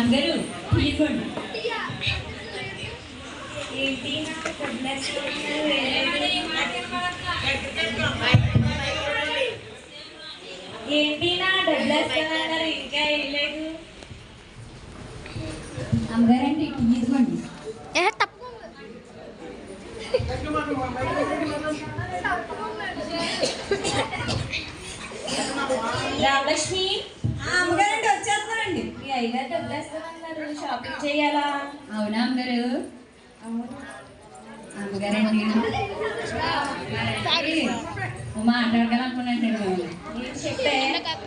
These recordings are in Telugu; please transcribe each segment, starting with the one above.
అమ్మగారు తీసుకోండి. ఏంటి నా డబ్బులు ఇంకా వేయలేదు. అమ్మగారండి తీసుకోండి. రామలక్ష్మి అమ్మగారండి వచ్చేస్తున్నారండి. మీ అయ్యగారు డబ్బులు వేస్తానన్నారు, షాపింగ్ చేయాలా? అవునా అమ్మగారు? అమ్మగారండి మాట్లాడగలనుకున్నాండి చెప్పే.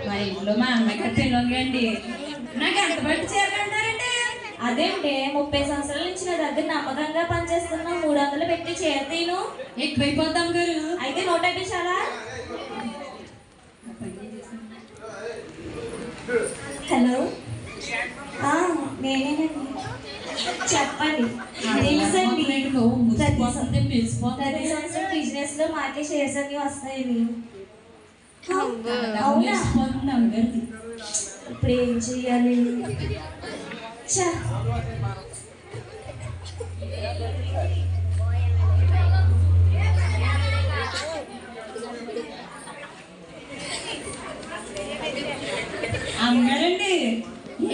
మా ఇంట్లో మా అమ్మగారు తెలియదండి. నాకు ఎంత బట్టి చేరకంటారండి. అదేంటే 30 సంవత్సరాల నుంచి నా దగ్గర నమ్మకంగా పనిచేస్తున్నా 300 పెట్టి చేరతీను ఎక్కువైపోతాం గారు. అయితే 150 చాలా. హలో నేనేనండి, చెప్పండి. తెలుసండి, ప్రతి సంవత్సరం బిజినెస్ లో మాకే షేర్స్ అన్ని వస్తాయి. ఇప్పుడు ఏం చెయ్యాలి? అమ్మగారండి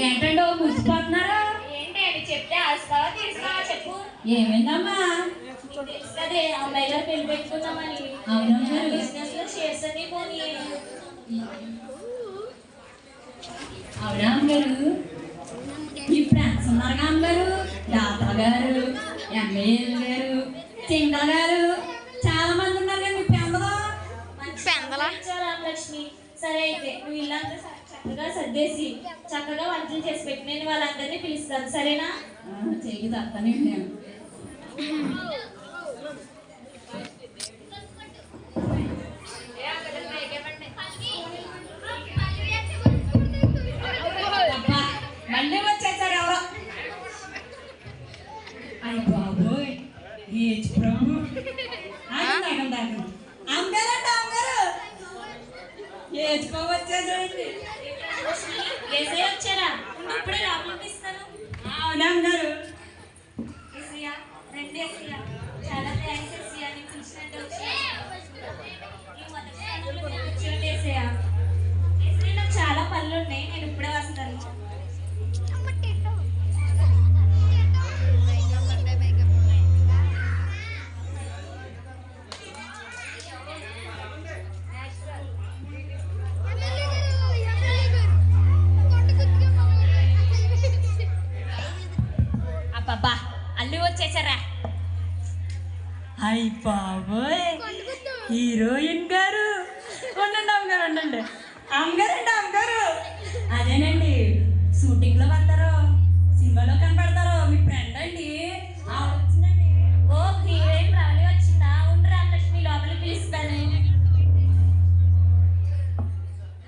ఏంటండి మురిసిపోతున్నారా? ఏంటి అని చెప్తే ఆస్తావా తీస్తావా చెప్పు. ఏమైందమ్మా? అదే అమ్మాయి గారు పెళ్లి పెట్టుకుందామని. అవునమ్మా. బిజినెస్ లో షేర్స్ అన్ని పోనీ. అవునా అమ్మగారు? మీ ఫ్రెండ్స్ ఉన్నారుగా అమ్మగారు, దాత గారు, ఎమ్మెల్యే గారు, చింగల్ గారు, చాలా మంది ఉన్నారు కదా మీ పెందలో. రామలక్ష్మి సరే అయితే నువ్వు ఇల్లంతా చక్కగా సర్దేసి చక్కగా వంటలు చేసి పెట్టి నేను వాళ్ళందరినీ పిలుస్తాను, సరేనా? చెయ్యి తప్పనే నేను మళ్ళీ వచ్చేసారు ఎవరో. అయ్య బాబోయ్ ఏజ్ ప్రభు. అమ్మగారండి అమ్మగారు ఏజ్ ప్రభు వచ్చేసారండి. వచ్చారా? ఇప్పుడే లోపలికి ఇస్తాను. అవునా అమ్మగారు? రండి ఎస్సయ్య, చాలా థ్యాంక్స్ ఎస్సయ్య, నేను పిలిచినట్టు వచ్చినట్టు ఎస్సయ్య. నాకు చాలా పనులు ఉన్నాయి, నేను ఇప్పుడే వస్తాను. అబ్బబ్బా అల్లు వచ్చేసారా? అయ్య బాబోయ్ హీరోయిన్ గారు. ఉండండి అమ్మగారు ఉండండి. అమ్మగారండి అమ్మగారు అదేనండి షూటింగ్ లో వస్తారు, సినిమాలో కనపడతారు. మీ ఫ్రెండ్ అండి వచ్చిందండి. ఓ హీరోయిన్ రాలి వచ్చిందా? ఉండు రామలక్ష్మి లోపలికి పిలుస్తాను.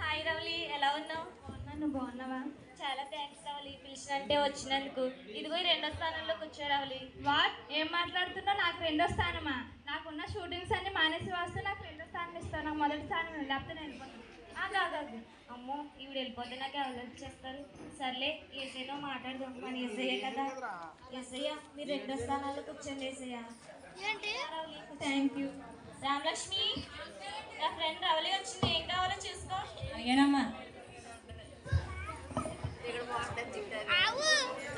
హాయ్ రవలి, ఎలా ఉన్నావు? నువ్వు బాగున్నావా? చాలా థ్యాంక్స్ రవలి, పిలిచినంటే వచ్చినందుకు. ఇదిగో 2వ స్థానంలో కూర్చో రవలి. వాట్ ఏం మాట్లాడుతున్నావు? నాకు 2వ స్థానమా? నాకున్న షూటింగ్స్ అన్ని మానేసి వస్తే నాకు 2వ స్థానం ఇస్తాను. నాకు మొదటి స్థానం లేకపోతే నేను వెళ్ళిపోతాను. కాదు అమ్మో, ఈవిడ వెళ్ళిపోతే నాకు ఎవరు వచ్చేస్తారు? సర్లే ఏసైనా మాట్లాడదాం, మన ఏసయ్య కదా. ఏసయ్య మీరు 2వ స్థానాల్లో కూర్చోండి ఏసయ్య. Thank you. రామలక్ష్మి, నా ఫ్రెండ్ రవలి వచ్చింది, ఏం కావాలో చూసుకో. అయ్యానమ్మా.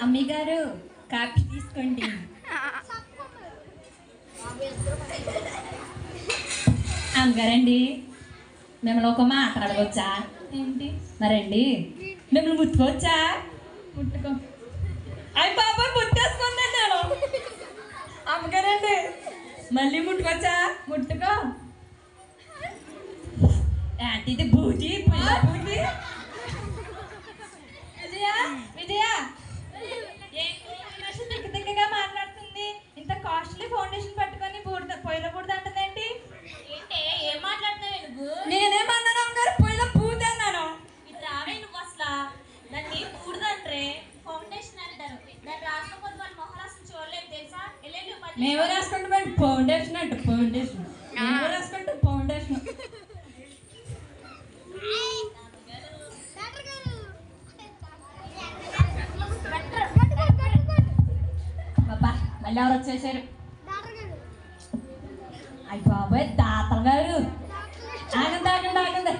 అమ్మి గారు కాఫీ తీసుకోండి. అమ్మగారండి మిమ్మల్ని ఒక మాట అడగొచ్చా? ఏంటి? మరండి మిమ్మల్ని ముట్టుకోవచ్చా? ముట్టుకో. అయ్యి బాబాయ్ ముట్టేసుకుందండి నేను. అమ్మగారండి మళ్ళీ ముట్టుకోవచ్చా? ముట్టుకో. ఏంటి ఇది బూటి బూటి? విజయ విజయ తిక్కగా మాట్లాడుతుంది. ఇంత కాస్ట్లీ ఫౌండేషన్ పట్టుకొని పొయ్యిలో బూడిద అంటుందేంటి? ఏంటే ఏం మాట్లాడుతున్నావు నువ్వు? నేనేమన్నాను అమ్మగారు? పొయ్యిలో బూటి అన్నాను. ఇటు రావే నువ్వు అసలు. దాన్ని కూడదంటే ఫౌండేషన్ అంటారు. దాన్ని రాసుకోకపోతే వాళ్ళ మొహం అసలు చూడలేదు తెలుసా? మేము రాసుకుంటాం ఫౌండేషన్ అంట. ఫౌండేషన్ రాసుకుంటాం ఫౌండేషన్. మళ్ళీ ఎవరు వచ్చేసారు? అయ్యి బాబాయ్ తాతలు గారు. ఆగండి ఆగండి ఆగండి.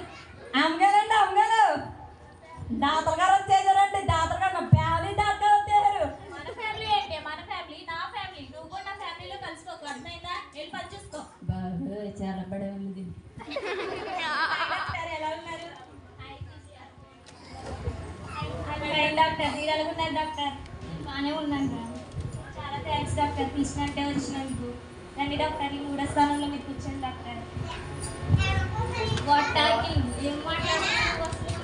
అమ్మగారండి అమ్మగారు, దాతలు గారు వచ్చేసారండి. దాతలు గారు నా ఫ్యామిలీ దాతలు వచ్చేసారు. మన ఫ్యామిలీ ఏంటి? మన ఫ్యామిలీ నా ఫ్యామిలీ. నువ్వు కూడా నా ఫ్యామిలీలో కలుసుకోకు, అర్థమైందా? వెళ్ళి పని చూసుకో. బాబాయ్ చాలా బడే ఉంది. ఎలా ఉన్నారు డాక్టర్? మీరు ఎలా ఉన్నారు డాక్టర్? బాగానే ఉన్నాను రా. చాలా థ్యాంక్స్ డాక్టర్, పిలిచినట్టే వచ్చినందుకు. రండి డాక్టర్, ఈ 3వ స్థానంలో మీరు కూర్చోండి డాక్టర్. What talking? ఏం మాట్లాడుతున్నారు అసలు?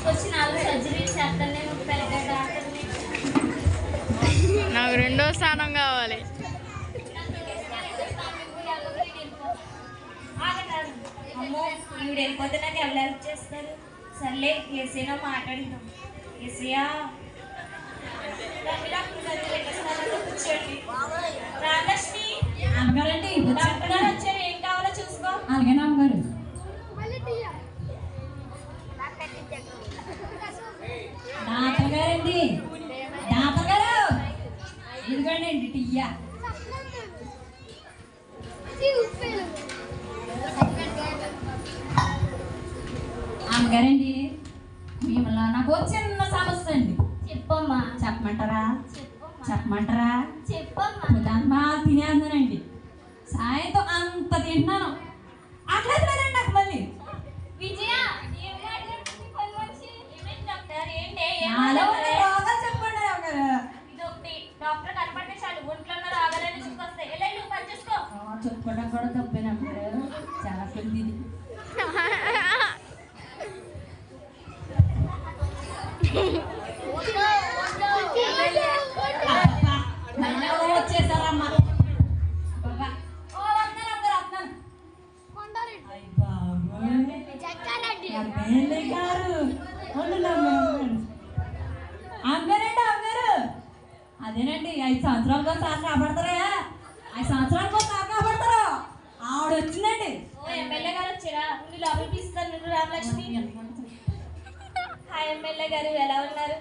వచ్చి 4 సర్జరీ చేస్తాను నేను పెద్ద డాక్టర్ని. నాకు 2వ స్థానం కావాలి. అమ్మో ఈవిడ వెళ్ళిపోతే నాకు ఎవరు హెల్ప్ చేస్తారు? సర్లే ఏసైనా మాట్లాడిద్దాం. ఏసయ్యా కూర్చోండి. రామలక్ష్మి అమ్మగారండి డాక్టర్ గారు వచ్చారు, ఏం కావాలో చూసుకో. అలాగేనా అమ్మగారు? దాతలు గారండి, దాతలు గారు ఇదిగోండి అండి టీయా. అమ్మగారండి మిమ్మల్ని నాకు చిన్న సమస్య అండి. చెప్పమ్మా. చెప్పమంటారా? చెప్పమ్మా. చెప్పమంటారా? చెప్పమ్మా. ఉదాహరణ తినేస్తున్నానండి. సాయంత్రం అంత తింటున్నాను, అట్లేదండి నాకు మళ్ళీ. విజయ ఏం మాట్లాడుతుంది పని మనిషి? ఏమైంది డాక్టర్? ఏంటి? నాలో ఉన్న రోగాలు చెప్పండి అమ్మగారు. ఇదొకటి, డాక్టర్ కనపడితే చాలు ఒంట్లో ఉన్న రోగాలన్నీ చూసుకొస్తాయి. వెళ్ళి నువ్వు పని చేసుకో. చెప్పుకోవడం కూడా తప్పేనా అమ్మగారు? చాలా పెద్ద ఇది. వచ్చేసారమ్మా. ఓ వస్తున్నాను అమ్మగారు, వస్తున్నాను. అమ్మగారండి అమ్మగారు, అదేనండి 5 సంవత్సరాలకు ఒకసారి కాపాడతారా? 5 సంవత్సరాలకు ఒకసారి కాపాడతారు. ఆవిడ వచ్చిందండి. ఓ ఎమ్మెల్యే గారు వచ్చారా? నువ్వు లోపలికి పిలుస్తాను నువ్వు రామలక్ష్మి. హాయ్ ఎమ్మెల్యే గారు, ఎలా ఉన్నారు?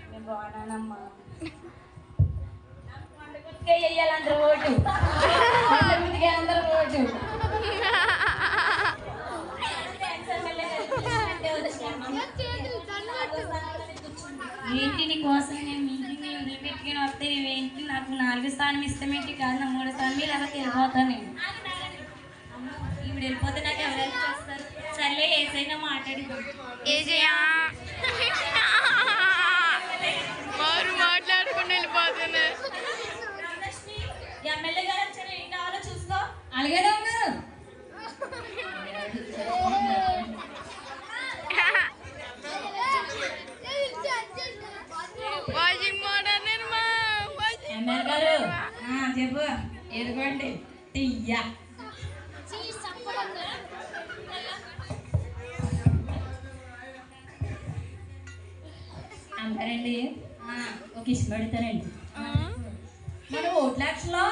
నేను బాగున్నానమ్మా. వంటకుడికే వెయ్యాలి అందరూ ఓటు. వంటకుడికే అందరూ ఓటు. థాంక్స్ ఎమ్మెల్యే గారు, పిలిచినట్టే వచ్చాను. ఏంటి నీ కోసం నేను మీటింగ్ వదిలిపెట్టుకుని వస్తే నువ్వేంటి నాకు 4వ స్థానం ఇస్తామేంటి? కాదు నా 3వ స్థానం ఇలా తిరిగిపోతాను నేను. ఈవిడ వెళ్ళిపోతే నాకు ఎవరు హెల్ప్ చేస్తారు? సర్లే ఏసైనా మాట్లాడిద్దాం. ఏజయా వారు మాట్లాడుకుని వెళ్ళిపోతున్నారు. రామలక్ష్మి ఎమ్మెల్యే గారు వచ్చారు, ఏం కావాలో చూసుకో. అలాగేనా అమ్మగారు? వాషింగ్ మోడల్ నిర్మా ఎమ్మెల్యే గారు చెప్పు. ఎదుగోండి టీయా. అమ్మగారండి ఒక ఇష్టం అడుగుతానండి. మన ఓట్ల లక్షలో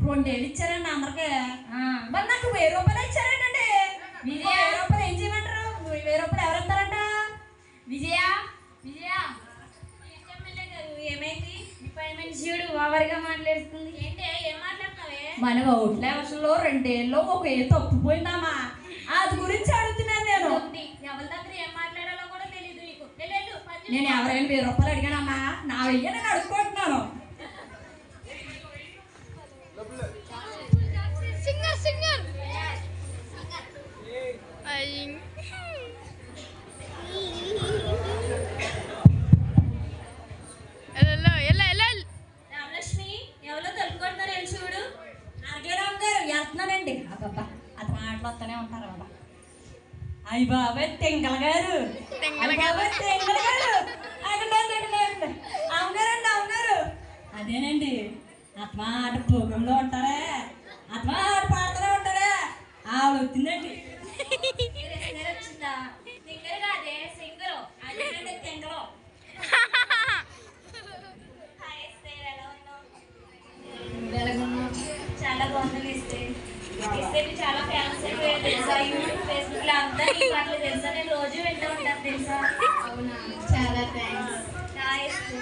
2 ఏళ్ళు ఇచ్చారండి అందరికి. మరి నాకు 1000 రూపాయలు ఇచ్చారంటండి. విజయ 1000 రూపాయలు ఏం చేయమంటారు? 1000 రూపాయలు ఎవరు ఇస్తారంట? విజయ విజయ ఎమ్మెల్యే గారు ఏమైంది? నీ పై మనిషిడు ఓవర్గా మాట్లాడుతుంది. ఏంటి ఏం మాట్లాడుతున్నావే? మన ఓట్ల లక్షలో 2 ఏళ్ళు ఒక ఏళ్ళు తప్పిపోయిందామా? అది గురించి అడుగుతున్నాను నేను. ఎవరి దగ్గర ఏం మాట్లాడాలో కూడా తెలియదు నీకు. వెళ్ళు పని చూసుకో. నేను ఎవరైనా 1000 రూపాయలు అడిగానమ్మా? నా వెయ్యి నేను అడుక్కుంటున్నాను. రామలక్ష్మి ఎవరో తలుపుకుంటున్నారు, వెళ్ళి చూడు. అర్గేరామ్ గారు వెళ్తున్నానండి. అబ్బబ్బా అది మాటలు వస్తూనే ఉంటారు బాబా. అయ్యి బాబాయ్ తెంగల గారు, అయ్య బాబాయ్ తెంగల గారు. అమ్మగారండి అమ్మగారు, అదేనండి ఆత్మ ఆట ప్రోగ్రాంలో ఉంటారే, ఆత్మ ఆట పాడుతూనే ఉంటారే, ఆవిడ వచ్చిందండి. వచ్చిందా? సింగర్ కాదే, సింగరు. అదేనండి తెంగలో. హాయ్ ఎస్ఐ, ఎలా ఉన్నావు? చాలా బాగుంది ఎస్ఐ. ఎస్ఐ చాలా ఫేమస్ అయిపోయాయి తెలుసా? యూట్యూబ్, ఫేస్బుక్ లో అంతా నీ మాటలు తెలుసా? నేను రోజు వింటూ ఉంటాను తెలుసా? అవునా, చాలా థ్యాంక్స్. Hi SI.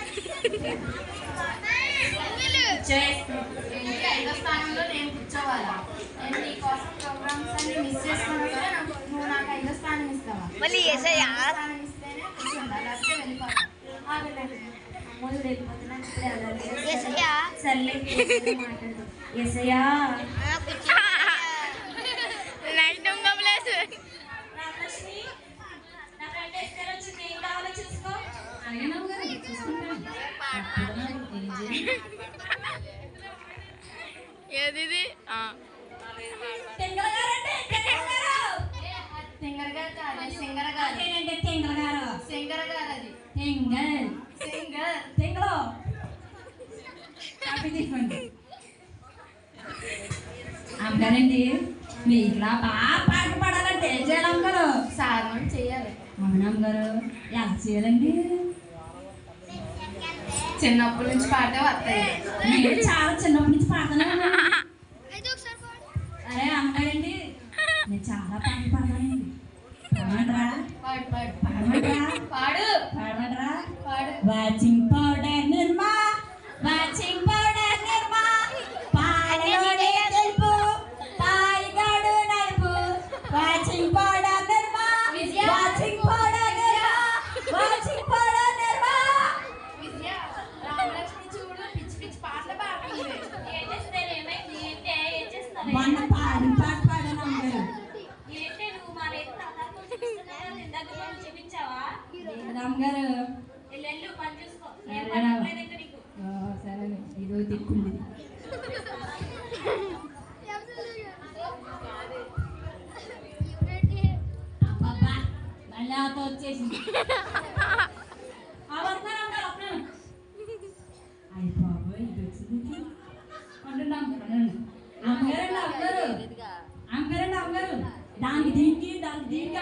ఐదో స్థానంలో నేను కూర్చోవాలా? నేను నీ కోసం ప్రోగ్రామ్స్ అన్ని మిస్ చేసుకున్నా సరే నువ్వు నాకు ఐదో స్థానం ఇస్తావా? మళ్ళీ ఏసయ్యా స్థానం ఇస్తేనే కూర్చుందా, లేకపోతే వెళ్ళిపోతా. అమ్మోడు వెళ్ళిపోతున్నా ఇప్పుడే వెళ్ళాలి. ఏసయ్యా సర్లే మాట్లాడదు. ఏసయ్యా నైట్ దొంగ ప్లేస్ రామలక్ష్మి, నా ఫ్రెండ్ ఎస్టర్ వచ్చింది, ఏం కావాలో చూసుకో. ఏది ఇది తెంగల గారండి, తెంగల గారు. సింగర్ గారు కాదు, సింగర్ గారు. అదేనండి తెంగల గారు. సింగర్ గారు అది. తెంగల్ సింగర్. తెంగలో కాఫీ తీసుకోండి. అమ్మగారండి, మీ ఇట్లా బాగా పాట పాడాలంటే ఏం చేయాలి అమ్మగారు? సాధన చేయాలి. అవునమ్మగారు, ఎలా చేయాలండి? చిన్నప్పటి నుంచి పాటే వస్తాయి. నేను చాలా చిన్నప్పటి నుంచి పాడుతున్నాను. అరే అమ్మగారండి, నేను చాలా పాటలు పాడానండి. పాడమంటారా? పాడు పాడు పాడమంటారా? పాడు పాడమంటారా? పాడు. వాచింగ్ పౌడర్ నిర్మా, వాచింగ్ పౌడర్ నిర్మా, పాలలోనే తెలుపు, పాయిగాడు నలుపు. వాచింగ్ పౌడర్ నిర్మా, వాచింగ్ పౌడర్ నిర్మా, వాచింగ్ పౌడర్ నిర్మా. విజయ, రామలక్ష్మి చూడు పిచ్చి పిచ్చి పాటలు పాడుతుంది. ఏం చేస్తారు? ఏమైంది? ఏంటి? ఏం చేస్తున్నారు? మొన్న పాడిన పాట పాడాను అమ్మగారు. ఏంటి నువ్వు మా మీద తలకాయ చూపిస్తున్నావా? ఇందాక మనం చూపించావా? లేదు అమ్మగారు. వెళ్ళు పని చూసుకో. ఏం సరే పని రా. అవ్వలేదు ఇంకా నీకు. సరే, ఇదో దిక్కుంది. అబ్బబ్బా, మళ్ళీ ఆతో వచ్చేసింది. వస్తున్నాను అమ్మగారు, వస్తున్నాను. అయ్య బాబోయ్, ఇది వచ్చింది. ఉండండి అమ్మగారండి, అమ్మగారు, దానికి దీనికి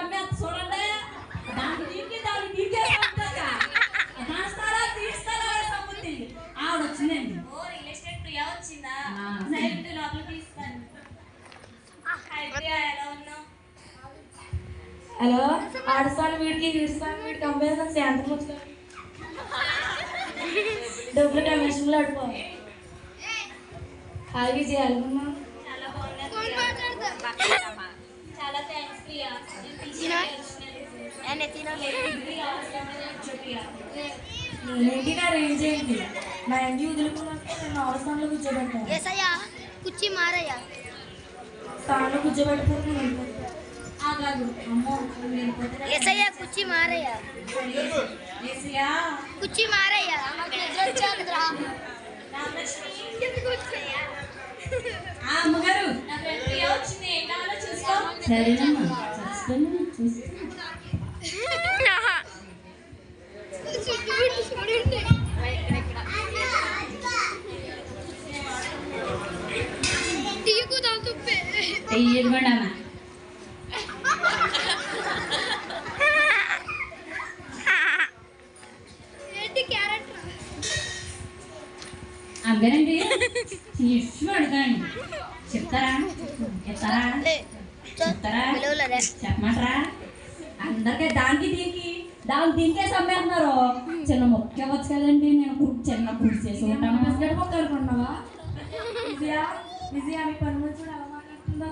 అమ్మేస్త చూడండి. దానికి దీనికి సంబంధి ఆవిడ వచ్చిందండి. ఓ రియల్ ఎస్టేట్ ప్రియా వచ్చిందా? ఆ. సైలెంట్ లోపల తీస్తాను. హాయ్ ప్రియా, ఎలా ఉన్నావు? హలో, ఆడస్తాను వీడికి ఈడుస్తాను వీడికి అమ్మేస్తాను శాంతం వచ్చాను డబ్బులు కమిషన్లో ఆడిపో. హాయ్ విజయ్, అనుకున్నా చాలా బాగున్నారు. చాలా థ్యాంక్స్ ప్రియా. నేను తీసుకెళ్ళి ప్రియా, వచ్చి ప్రియా. నేనేంటి నా రేంజ్ ఏంటి? నా ఇంటి వదులుకున్నాక నేను అవసరంలో కూర్చోబెట్టాను. ఏసయ్యా కుర్చీ మారయ్యా స్థానంలో కూర్చోబెట్టుకుని నేను వెళ్ళిపోతాను. ఆగాగు, అమ్మో నువ్వు వెళ్ళిపోతే ఏసయ్యా కుర్చీ మారయ్యా ఏసయ్యా. కుర్చీ మారయ్యా రామలక్ష్మి, ఆ అమ్మగారు, నా ఫ్రెండ్ ప్రియా వచ్చింది, ఏం కావాలో చూసుకో. సరేనమ్మా, చూస్తాను. ఇదిగోండి అమ్మా. అమ్మగారండి, ఇష్యూ అడుగుతానండి. చెప్తారా? చెప్పమంటారా? అందరికీ దానికి దీనికే సమ్మేస్తున్నారు. చిన్న మొక్క ఇవ్వచ్చు కదండి, నేను చిన్న కుర్చీ చేసి ఉంటాను. బిస్కెట్ మొక్క అనుకున్నావా? విజయ మీ పని చూడు ఎలా మాట్లాడుతుందా?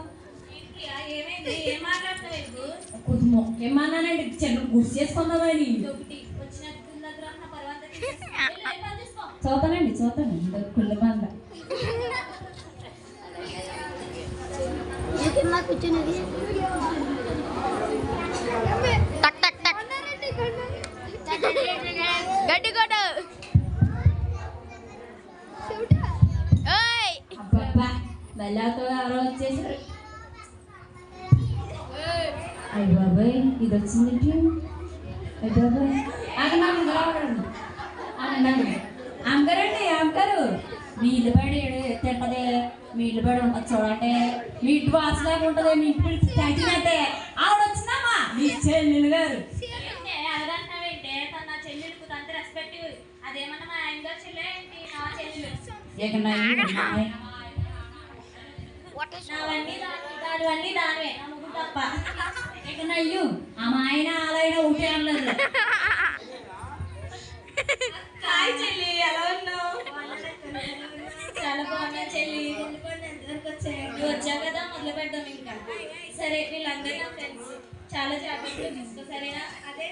ఏం ప్రియా, ఏమైంది? ఏం మాట్లాడుతావు ఇప్పుడు? కొద్ది మొక్క ఏమన్నానండి, చిన్న కుర్చీ చేసుకుందామని. ఒకటి వచ్చినట్టు దగ్గర ఉన్న పర్వాత తీసుకో. చూస్తానండి, కుళ్ళ బంద. కూర్చున్నది టక్ టక్ టక్ గడ్డి కొట్టు ఓయ్ అబ్బబ్బా, మళ్ళాతో ఎవరో వచ్చేసారు. అయ్య బాబాయ్, ఇది వచ్చిందండి. అయ్య బాబాయ్, అమ్మగారు, మీ ఇల్లు బడి తింటది, మీ ఇల్లు బడి ఉంటుంది చూడండి. మీ ఇంటి వాసలాగా ఉంటుంది, మీ ఇంటి పిలిచి తగ్గినట్టే. ఆవిడ వచ్చిందమ్మా, మీ చెల్లెలు గారు. అడగంటావేంటే? తన నా చెల్లెలకు అంత రెస్పెక్ట్. అదేమన్నా మా ఆయన గారు చెల్లె ఏంటి? నా చెల్లెలు. ఇక నయ్యి, దానివన్నీ దానివే, నమ్ముకు తప్ప. ఇక నయ్యు, ఆ ఆయన ఆలైన ఉంటే అనలేదు. హాయ్ చెల్లి, ఎలా ఉన్నావు? బాగున్నా చెల్లి. ఎంతవరకు వచ్చాయండి? వచ్చావు కదా, మొదలు పెడదాం ఇంకా. సరే, వీళ్ళందరూ నా ఫ్రెండ్స్, చాలా జాగ్రత్తగా చూసుకో, సరేనా? అదే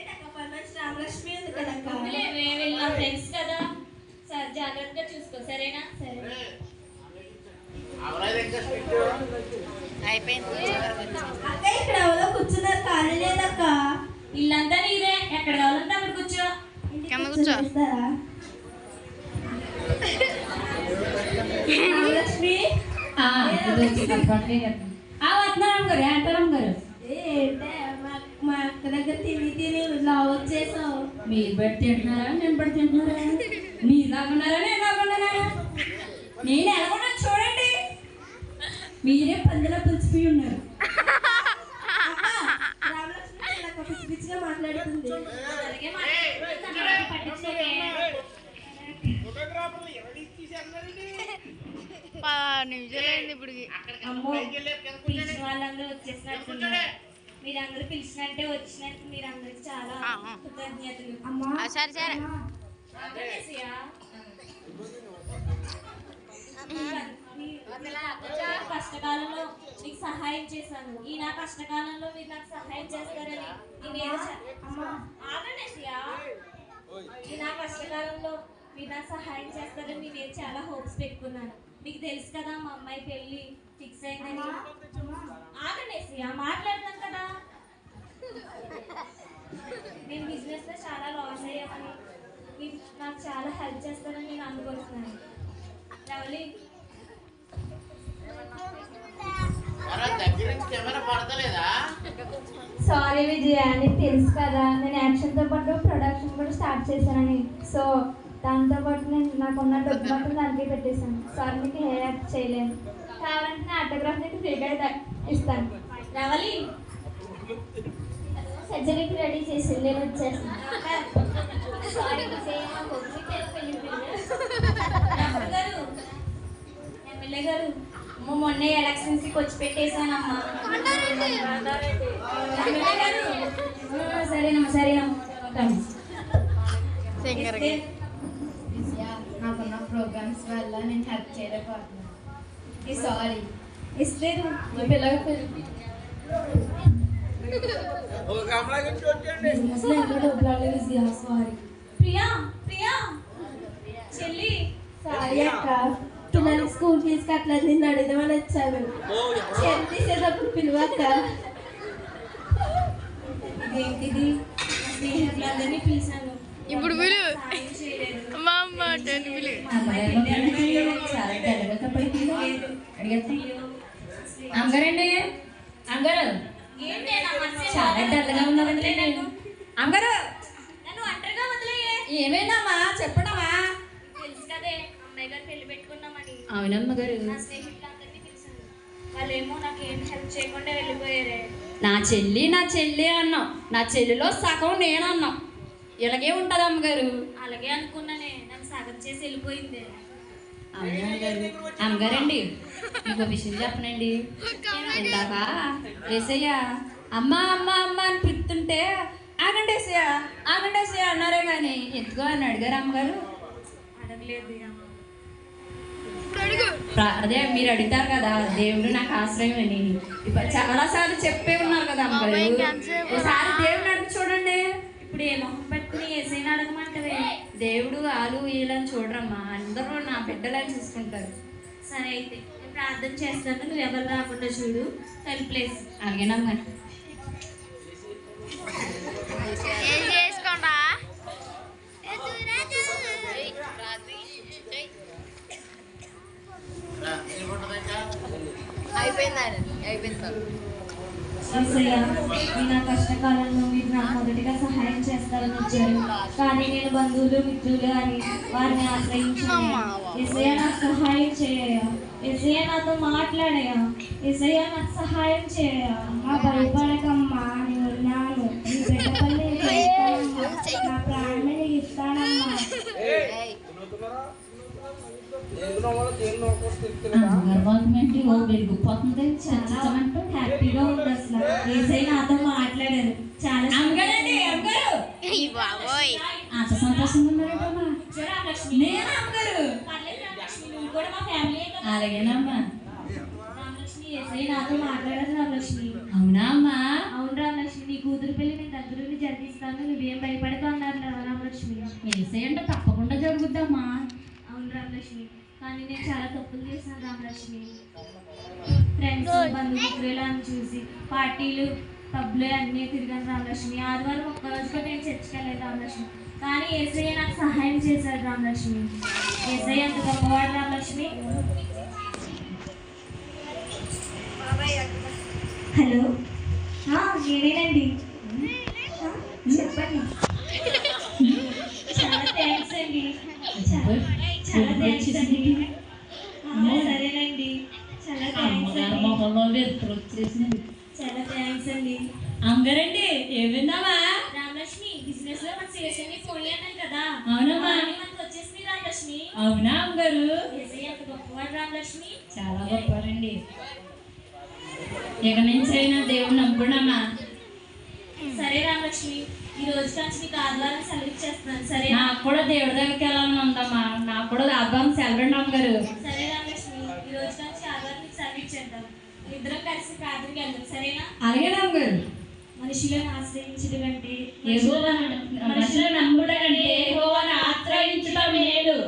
మంచి రామలక్ష్మి ఉంది కదా, వీళ్ళు నా ఫ్రెండ్స్ కదా, సరే జాగ్రత్తగా చూసుకో, సరేనా? సరే. అక్క ఇక్కడ ఎవరో కూర్చున్నారు, ఖాళీ లేదక్క. ఇల్లంతా నీదే, ఎక్కడ కావాలంటే అక్కడ కూర్చో. ఇస్తారా? రామలక్ష్మి వస్తున్నారామ్ గారు, ఏంటారామ్ గారు? ఏంటే మా అక్క దగ్గర తిని తిని లావ్ వచ్చేసావు. మీరు బట్టి తింటున్నారా, నేను బట్టి తింటున్నారా? మీరు రాకున్నారా, నేను రాకున్నారా? నేను ఎలాగొన్నా చూడండి, మీరే పందిలా పిలిచిపోయి ఉన్నారు. రామలక్ష్మి నాకు పిచ్చి పిచ్చిగా మాట్లాడుతుంది. అలాగే మాట్లాడుతున్నాను, పట్టించుకోకే. నిమిషాలైంది ఇప్పుడు. అమ్మో, పిలిచిన వాళ్ళందరూ వచ్చేసినట్టున్నారు. మీరందరూ పిలిచినట్టే వచ్చినట్టు, మీరందరికి చాలా కృతజ్ఞతలు. అమ్మా సరే సరే. ఆగలేసియా? కష్టకాలంలో మీకు సహాయం చేశాను. ఈ నా కష్టకాలంలో మీరు నాకు సహాయం చేస్తారని నేనేదో ఆగలేసియా? ఈ నా కష్టకాలంలో మీరు నాకు సహాయం చేస్తారని నేను చాలా హోప్స్ పెట్టుకున్నాను. మీకు తెలుసు కదా, మా అమ్మాయి పెళ్ళి ఫిక్స్ అయిందని. ఆగలేసియా, మాట్లాడతాను కదా. నేను బిజినెస్లో చాలా లాస్ అయ్యామని, మీరు నాకు చాలా హెల్ప్ చేస్తారని నేను అనుకుంటున్నాను. రవలి, సారీ విజయ, నీకు తెలుసు కదా నేను యాక్షన్తో పాటు ప్రొడక్షన్ కూడా స్టార్ట్ చేశానని. సో దాంతో పాటు నేను నాకున్న డబ్బు మొత్తం దానికి పెట్టేశాను. సారీ, నీకు హెయిర్ యాక్ట్ చేయలేను. కావాలంటే నా ఆటోగ్రాఫ్ నీకు ఫ్రీగా ఇస్తాను. రవలి, సర్జరీకి రెడీ చేసి నేను వచ్చేస్తాను. సారీ విజయ, నాకు వచ్చి పెళ్ళి గారు, ఎమ్మెల్యే గారు, మొన్న ఎలక్షన్స్కి వచ్చి పెట్టేశానమ్మా. ఎమ్మెల్యే గారు, సరేనమ్మా, సరేనమ్మా. సింగర్ విజయ, నాకున్న ప్రోగ్రామ్స్ వల్ల నేను హెల్ప్ చేయలేకపోతున్నాను. సారీ. ఇస్తారు మా పిల్లగా సారీ. ప్రియా, ప్రియా చెల్లి, సారీ అక్క, పిల్లలు స్కూల్ ఫీజు కట్టలేదు, నిన్ను అడిగిదామని వచ్చాను. చెల్లి తీసేటప్పుడు పిలువక్క. ఇదేంటిది? స్నేహితులందరినీ పిలిచాను, ఇప్పుడు పిలు. సాయం చేయలేదు. మా అమ్మ పిలు. చాలా తెల్లగా పడిపోయింది. అడిగేస్తాను. అమ్మగారండి, అమ్మగారు ఏంటి నా మనసు చాలా డల్గా ఉన్నారండి. అమ్మగారు, నన్ను ఒంటరిగా వదిలేయే. ఏమైందమ్మా, చెప్పడమ్మా. తెలుసు కదే, అమ్మాయి గారు పెళ్లి పెట్టుకున్నామని. అవునమ్మగారు, నా స్నేహితులందరినీ పిలిచాను, వాళ్ళేమో నాకు ఏం హెల్ప్ చేయకుండా వెళ్ళిపోయారే. నా చెల్లి అన్నాం, నా చెల్లిలో సగం నేను అన్నాం. ఇలాగే ఉంటుంది అమ్మగారు. అలాగే అనుకున్నానే, నన్ను సగం చేసి వెళ్ళిపోయింది. అమ్మగారండి, ఇంకో విషయం చెప్పనండి. ఇందాక ఏసయ్య అమ్మ అమ్మ అమ్మ అని పిలుతుంటే ఆగండి ఏసయ్య అన్నారే కానీ ఎందుకో అని అడిగారు అమ్మగారు. అడగలేదు. అదే మీరు అడుగుతారు కదా, దేవుడు నాకు ఆశ్రయం అని చాలా సార్లు చెప్పే ఉన్నారు కదా అమ్మగారు. ఒకసారి దేవుడిని అడిగి చూడండి. ఇప్పుడు ఏ మొహం పెట్టుకుని ఏసైనా అడగమంటవే? దేవుడు ఆలు వీళ్ళని చూడరమ్మా, అందరూ నా బిడ్డలని చూసుకుంటారు. సరే అయితే నేను ప్రార్థన చేస్తాను, నువ్వు ఎవరు రాకుండా చూడు. హెల్ప్ ప్లేస్ అలాగేనమ్మా. ఏం చేసుకోండా? అయిపోయింది సార్. యేసయ్య, మీ నా కష్టకాలంలో మీరు నాకు మొదటిగా సహాయం చేస్తారని వచ్చారు, కానీ నేను బంధువులు మిత్రులు అని వారిని ఆశ్రయించాను. యేసయ్య, నాకు సహాయం చేయ. యేసయ్య, నాతో మాట్లాడయా. యేసయ్య, నాకు సహాయం చేయ. అమ్మ భయపడకమ్మా, నేను ఉన్నాను. నీ బిడ్డ పల్లి నా ప్రాణాన్ని ఇస్తానమ్మా. గర్భాంతి ఓ వెలిగిపోతుంది, చచ్చమంటూ హ్యాపీగా ఉంది అసలు. యేసయ్య నాతో మాట్లాడారు, చాలా బాబోయ్. అంత సంతోషంగా ఉన్నారేంటమ్మా? లక్ష్మి. నేను అమ్మగారు. పర్లేదు రామలక్ష్మి, నువ్వు కూడా మా ఫ్యామిలీ అలాగేనమ్మా. రామలక్ష్మి ఏసై నాతో మాట్లాడారు రామలక్ష్మి. అవునా అమ్మా? అవును రామలక్ష్మి, నీ కూతురు పెళ్లి నేను దగ్గరుండి జరిగిస్తాను, నువ్వేం భయపడకు అన్నారు రామలక్ష్మి. ఏసై అంటే తప్పకుండా జరుగుద్దమ్మా. అవును రామలక్ష్మి, కానీ నేను చాలా తప్పులు చేశాను రామలక్ష్మి. ఫ్రెండ్స్ బంధుమిత్రులను చూసి పార్టీలు పబ్లు అన్నీ తిరిగాను రామలక్ష్మి. ఆదివారం ఒక్కరోజు కూడా నేను చర్చికి వెళ్ళలేదు రామలక్ష్మి. కానీ ఏసయ్య నాకు సహాయం చేశాడు రామలక్ష్మి. ఏసయ్య అంత గొప్పవాడు రామలక్ష్మి. హలో, నేనేనండి. చెప్పండి. చాలా థ్యాంక్స్ అండి. చాలా థ్యాంక్స్ అండి. సరేనండి, చాలా థ్యాంక్స్ అండి. చాలా థ్యాంక్స్ అండి. అమ్మగారండి ఏమిందామా? రామలక్ష్మి, బిజినెస్ లో మన చేసింది పోయి అన్నాను కదా. అవునమ్మా. మనకు వచ్చేసింది రామలక్ష్మి. అవునా అమ్మగారు? ఏసయ్య అంత గొప్పవాడు రామలక్ష్మి. చాలా గొప్పవారండి. ఇక నుంచి అయినా దేవుడు నమ్ముకున్నామా? సరే రామలక్ష్మి, ఈ రోజు నుంచి నీకు ఆదివారం సెలవు చేస్తున్నాను. సరే? నాకు కూడా దేవుడి దగ్గరికి వెళ్ళాలని ఉందమ్మా. నాకు కూడా ఆదివారం సెలవు అమ్మగారు. సరే రామలక్ష్మి, ఈ రోజు నుంచి ఆదివారం నీకు సెలవు ఇచ్చేద్దాం. ఇద్దరం కలిసి ప్రార్థనకి వెళ్దాం. సరేనా? అలాగే అమ్మగారు. మనుషులను ఆశ్రయించడం కంటే మనుషులను నమ్ముట కంటే యెహోవాను ఆశ్రయించడం మేలు.